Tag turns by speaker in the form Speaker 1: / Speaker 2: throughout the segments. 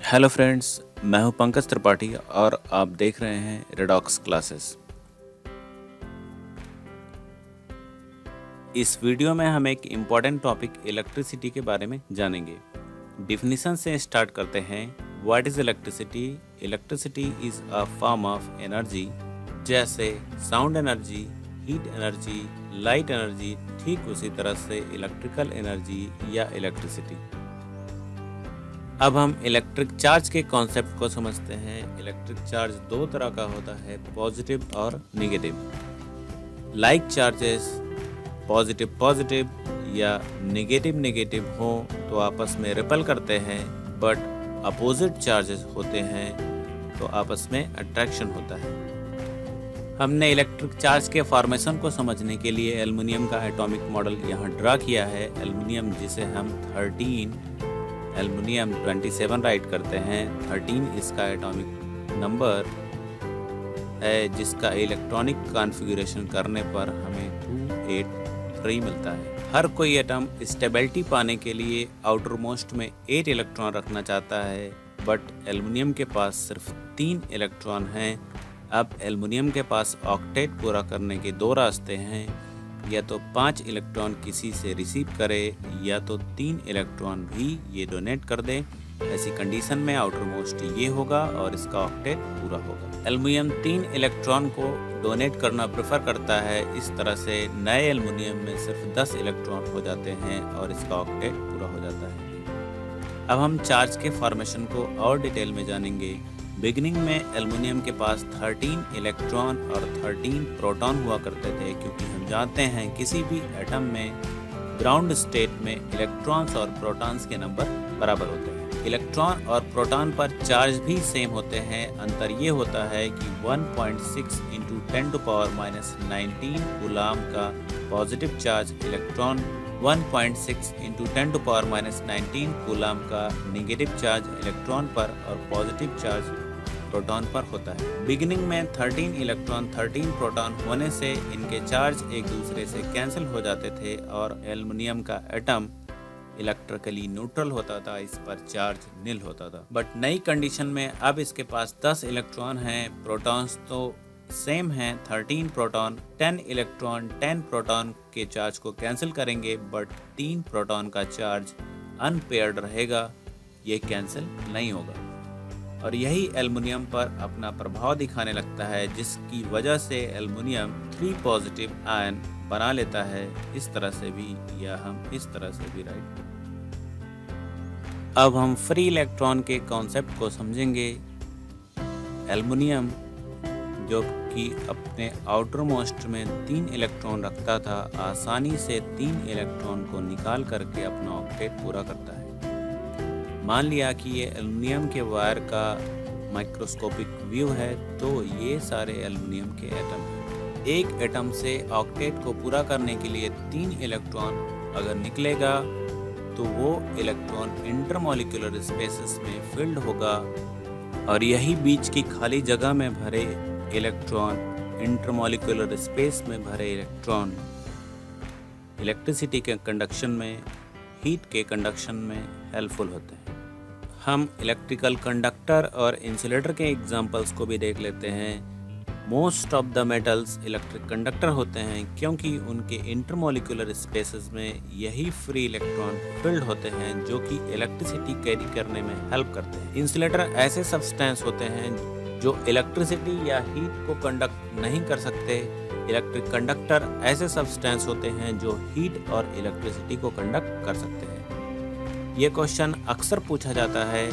Speaker 1: Hello friends, मैं हूं पंकज त्रिपाठी और आप देख रहे हैं रेडॉक्स क्लासेस। इस वीडियो में हम एक इम्पॉर्टेंट टॉपिक इलेक्ट्रिसिटी के बारे में जानेंगे। डिफिनीशन से स्टार्ट करते हैं। What is electricity? Electricity is a form of energy, जैसे sound energy, heat energy, light energy. ठीक उसी तरह से इलेक्ट्रिकल एनर्जी या इलेक्ट्रिसिटी। अब हम इलेक्ट्रिक चार्ज के कॉन्सेप्ट को समझते हैं। इलेक्ट्रिक चार्ज दो तरह का होता है, पॉजिटिव और negative. Like charges positive positive या नेगेटिव नेगेटिव हो तो आपस में रिपल करते हैं, बट अपोजिट चार्जेस होते हैं तो आपस में अट्रैक्शन होता है। हमने इलेक्ट्रिक चार्ज के फॉर्मेशन को समझने के लिए एल्युमिनियम का एटॉमिक मॉडल यहाँ ड्रा किया है। एल्युमिनियम, जिसे हम 27 राइट करते हैं। 13 इसका एटॉमिक नंबर है, जिसका इलेक्ट्रॉनिक कॉन्फ़िगरेशन करने पर हमें 283 मिलता है। हर कोई एटम स्टेबिलिटी पाने के लिए आउटर मोस्ट में 8 इलेक्ट्रॉन रखना चाहता है, बट एल्युमिनियम के पास सिर्फ 3 इलेक्ट्रॉन हैं। अब एल्युमिनियम के पास ऑक्टेट पूरा करने के दो रास्ते हैं, या तो 5 इलेक्ट्रॉन किसी से रिसीव करे या तो 3 इलेक्ट्रॉन भी ये डोनेट कर दे। ऐसी कंडीशन में आउटर मोस्ट ये होगा और इसका ऑक्टेट पूरा होगा। एल्युमिनियम 3 इलेक्ट्रॉन को डोनेट करना प्रेफर करता है। इस तरह से नए एल्युमिनियम में सिर्फ 10 इलेक्ट्रॉन हो जाते हैं और इसका ऑक्टेट पूरा हो जाता है। अब हम चार्ज के फॉर्मेशन को और डिटेल में जानेंगे। बिगिनिंग में एल्युमिनियम के पास 13 इलेक्ट्रॉन और 13 प्रोटॉन हुआ करते थे, क्योंकि हम जानते हैं किसी भी एटम में ग्राउंड स्टेट में इलेक्ट्रॉन्स और प्रोटॉन्स के नंबर बराबर होते हैं। इलेक्ट्रॉन और प्रोटॉन पर चार्ज भी सेम होते हैं। अंतर ये होता है कि 1.6 × 10⁻⁻19 कूलाम का पॉजिटिव चार्ज इलेक्ट्रॉन, 1.6 × 10⁻⁻19 कूलाम का नेगेटिव चार्ज इलेक्ट्रॉन पर और पॉजिटिव चार्ज प्रोटॉन पर होता है। बिगिनिंग में 13 इलेक्ट्रॉन 13 प्रोटॉन होने से इनके चार्ज एक दूसरे से कैंसिल हो जाते थे और एल्युमिनियम का एटम इलेक्ट्रिकली न्यूट्रल होता था, इस पर चार्ज नील होता था। बट नई कंडीशन में अब इसके पास 10 इलेक्ट्रॉन हैं, प्रोटॉन्स तो सेम हैं, 13 प्रोटॉन, 10 इलेक्ट्रॉन 10 प्रोटॉन के चार्ज को कैंसिल करेंगे, बट 3 प्रोटॉन का चार्ज अनपेयर्ड रहेगा, ये कैंसिल नहीं होगा। और यही एल्युमिनियम पर अपना प्रभाव दिखाने लगता है, जिसकी वजह से एल्युमिनियम 3 पॉजिटिव आयन बना लेता है। इस तरह से भी या हम इस तरह से भी राइट। अब हम फ्री इलेक्ट्रॉन के कॉन्सेप्ट को समझेंगे। एल्युमिनियम जो कि अपने आउटर मोस्ट में 3 इलेक्ट्रॉन रखता था, आसानी से 3 इलेक्ट्रॉन को निकाल करके अपना ऑक्टेट पूरा करता है। मान लिया कि ये एल्युमिनियम के वायर का माइक्रोस्कोपिक व्यू है, तो ये सारे एल्युमिनियम के एटम हैं। एक एटम से ऑक्टेट को पूरा करने के लिए 3 इलेक्ट्रॉन अगर निकलेगा तो वो इलेक्ट्रॉन इंटरमॉलिक्यूलर स्पेसेस में फिल्ड होगा, और यही बीच की खाली जगह में भरे इलेक्ट्रॉन, इंटरमॉलिक्यूलर स्पेस में भरे इलेक्ट्रॉन इलेक्ट्रिसिटी के कंडक्शन में, हीट के कंडक्शन में हेल्पफुल होते हैं। हम इलेक्ट्रिकल कंडक्टर और इंसुलेटर के एग्जांपल्स को भी देख लेते हैं। Most of the metals electric conductor होते हैं, क्योंकि उनके इंटरमॉलिक्यूलर स्पेसेस में यही फ्री इलेक्ट्रॉन फिल्ड होते हैं, जो कि इलेक्ट्रिसिटी कैरी करने में हेल्प करते हैं। इंसुलेटर ऐसे सब्सटेंस होते हैं जो इलेक्ट्रिसिटी या हीट को कंडक्ट नहीं कर सकते। इलेक्ट्रिक कंडक्टर ऐसे सब्सटेंस होते हैं जो हीट और इलेक्ट्रिसिटी को कंडक्ट कर सकते हैं। ये क्वेश्चन अक्सर पूछा जाता है,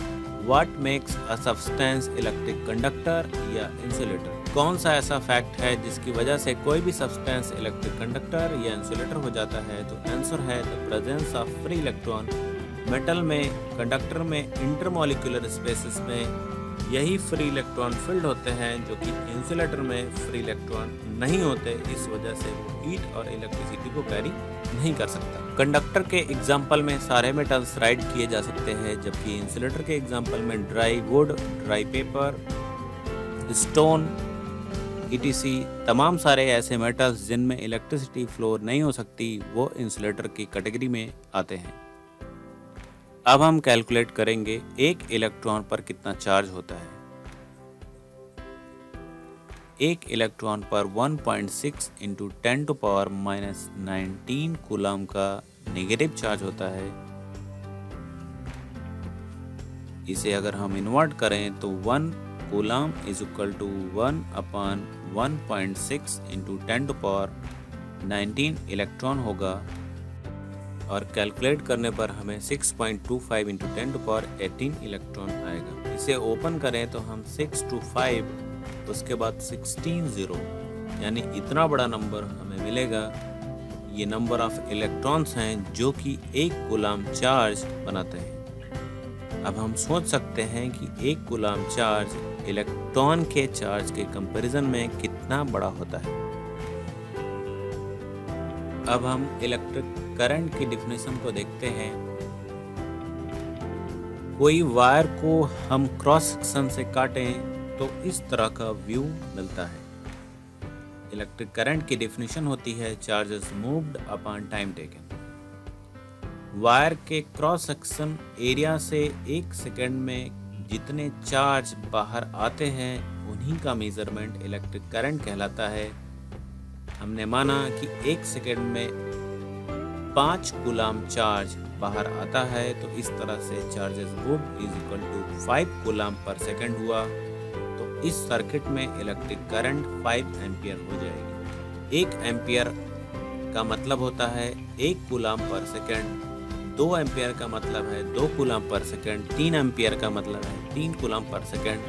Speaker 1: what makes a substance electric conductor या इंसुलेटर? कौन सा ऐसा फैक्ट है जिसकी वजह से कोई भी सब्सटेंस इलेक्ट्रिक कंडक्टर या इंसुलेटर हो जाता है? तो आंसर है the presence of free electron. Metal में, कंडक्टर में, इंटरमॉलिक्यूलर स्पेसेस में यही फ्री इलेक्ट्रॉन फिल्ड होते हैं, जो कि इंसुलेटर में फ्री इलेक्ट्रॉन नहीं होते। इस वजह से वो हीट और इलेक्ट्रिसिटी को कैरी नहीं कर सकता। कंडक्टर के एग्जाम्पल में सारे मेटल्स राइट किए जा सकते हैं, जबकि इंसुलेटर के एग्जाम्पल में dry would, dry paper, stone, ETC तमाम सारे ऐसे मेटल्स जिनमें इलेक्ट्रिसिटी फ्लो नहीं हो सकती, वो इंसुलेटर की कैटेगरी में आते हैं। अब हम कैलकुलेट करेंगे एक इलेक्ट्रॉन पर कितना चार्ज होता है। एक इलेक्ट्रॉन पर 1.6 इंटू 10⁻⁻19 कूलम का नेगेटिव चार्ज होता है। इसे अगर हम इन्वर्ट करें तो 1 coulomb is equal to 1/1.6 into 10⁻19 electron होगा, और कैलकुलेट करने पर हमें 6.25 इंटू 10⁻18 इलेक्ट्रॉन आएगा। इसे ओपन करें तो हम 6 to 5 उसके बाद 16 0 यानी इतना बड़ा नंबर हमें मिलेगा। ये नंबर ऑफ इलेक्ट्रॉन्स हैं जो कि एक कूलम चार्ज बनाते हैं। अब हम सोच सकते हैं कि एक कूलम चार्ज इलेक्ट्रॉन के चार्ज के कंपैरिजन में कितना बड़ा होता है। अब हम इलेक्ट्रिक करंट की डेफिनेशन को देखते हैं। कोई वायर को हम क्रॉस सेक्शन से काटें तो इस तरह का व्यू मिलता है। इलेक्ट्रिक करंट की डेफिनेशन होती है charges moved upon time taken. Wire के क्रॉस सेक्शन एरिया से 1 सेकेंड में जितने चार्ज बाहर आते हैं उन्हीं का मेजरमेंट इलेक्ट्रिक करंट कहलाता है। हमने माना कि 1 सेकेंड में 5 कूलम चार्ज बाहर आता है, तो इस तरह से charges moved is equal to 5 coulomb per second हुआ, तो इस सर्किट में इलेक्ट्रिक करंट 5 एम्पियर हो जाएगी। 1 एम्पियर का मतलब होता है 1 कूलम पर सेकेंड, 2 एम्पियर का मतलब है 2 कूलम पर सेकेंड, 3 एम्पियर का मतलब है 3 कूलम पर सेकेंड,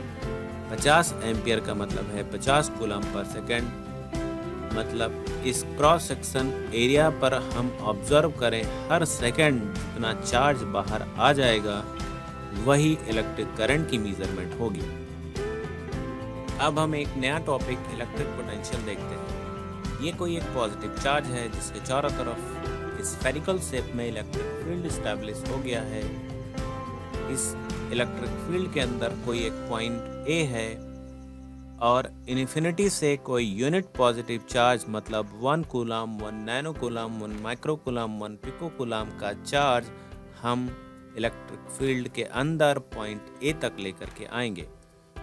Speaker 1: 50 एम्पियर का मतलब है 50 कूलम पर सेकेंड। मतलब इस क्रॉस सेक्शन एरिया पर हम ऑब्जर्व करें हर सेकेंड जितना चार्ज बाहर आ जाएगा वही इलेक्ट्रिक करंट की मेजरमेंट होगी। अब हम एक नया टॉपिक इलेक्ट्रिक पोटेंशियल देखते हैं। ये कोई एक पॉजिटिव चार्ज है जिसके चारों तरफ स्फेरिकल शेप में इलेक्ट्रिक फील्ड स्टैब्लिश हो गया है। इस इलेक्ट्रिक फील्ड के अंदर कोई एक पॉइंट ए है और इन्फिनिटी से कोई यूनिट पॉजिटिव चार्ज मतलब 1 coulomb, 1 nano coulomb, 1 micro coulomb, 1 pico coulomb का चार्ज हम इलेक्ट्रिक फील्ड के अंदर पॉइंट ए तक लेकर के आएंगे।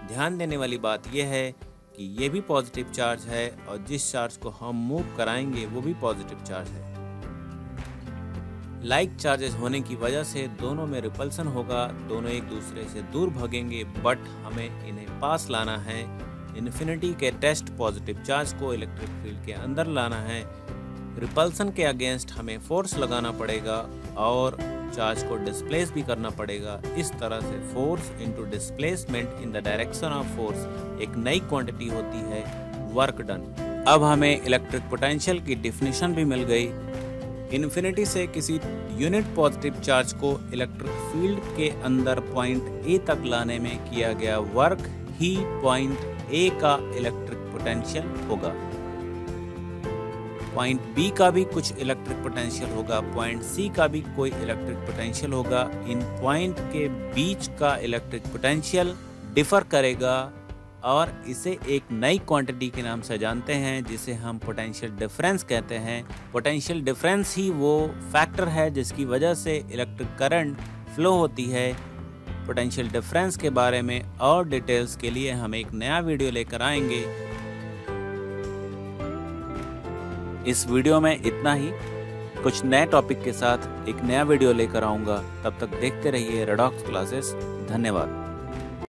Speaker 1: ध्यान देने वाली बात यह है कि ये भी पॉजिटिव चार्ज है और जिस चार्ज को हम मूव कराएंगे वो भी पॉजिटिव चार्ज है। लाइक चार्जेस होने की वजह से दोनों में रिपल्सन होगा, दोनों एक दूसरे से दूर भागेंगे, बट हमें इन्हें पास लाना है। इन्फिनिटी के टेस्ट पॉजिटिव चार्ज को इलेक्ट्रिक फील्ड के अंदर लाना है। रिपल्सन के अगेंस्ट हमें फोर्स लगाना पड़ेगा और चार्ज को डिस्प्लेस भी करना पड़ेगा। इस तरह से force into displacement in the direction of force एक नई क्वांटिटी होती है, वर्क डन। अब हमें इलेक्ट्रिक पोटेंशियल की डेफिनेशन भी मिल गई। इन्फिनिटी से किसी यूनिट पॉजिटिव चार्ज को इलेक्ट्रिक फील्ड के अंदर पॉइंट ए तक लाने में किया गया वर्क ही पॉइंट ए का इलेक्ट्रिक पोटेंशियल होगा। पॉइंट बी का भी कुछ इलेक्ट्रिक पोटेंशियल होगा, पॉइंट सी का भी कोई इलेक्ट्रिक पोटेंशियल होगा। इन पॉइंट के बीच का इलेक्ट्रिक पोटेंशियल डिफर करेगा और इसे एक नई क्वांटिटी के नाम से जानते हैं जिसे हम पोटेंशियल डिफरेंस कहते हैं। पोटेंशियल डिफरेंस ही वो फैक्टर है जिसकी वजह से इलेक्ट्रिक करंट फ्लो होती है। पोटेंशियल डिफरेंस के बारे में और डिटेल्स के लिए हम एक नया वीडियो लेकर आएंगे। इस वीडियो में इतना ही। कुछ नए टॉपिक के साथ एक नया वीडियो लेकर आऊँगा। तब तक देखते रहिए रेडॉक्स क्लासेस। धन्यवाद।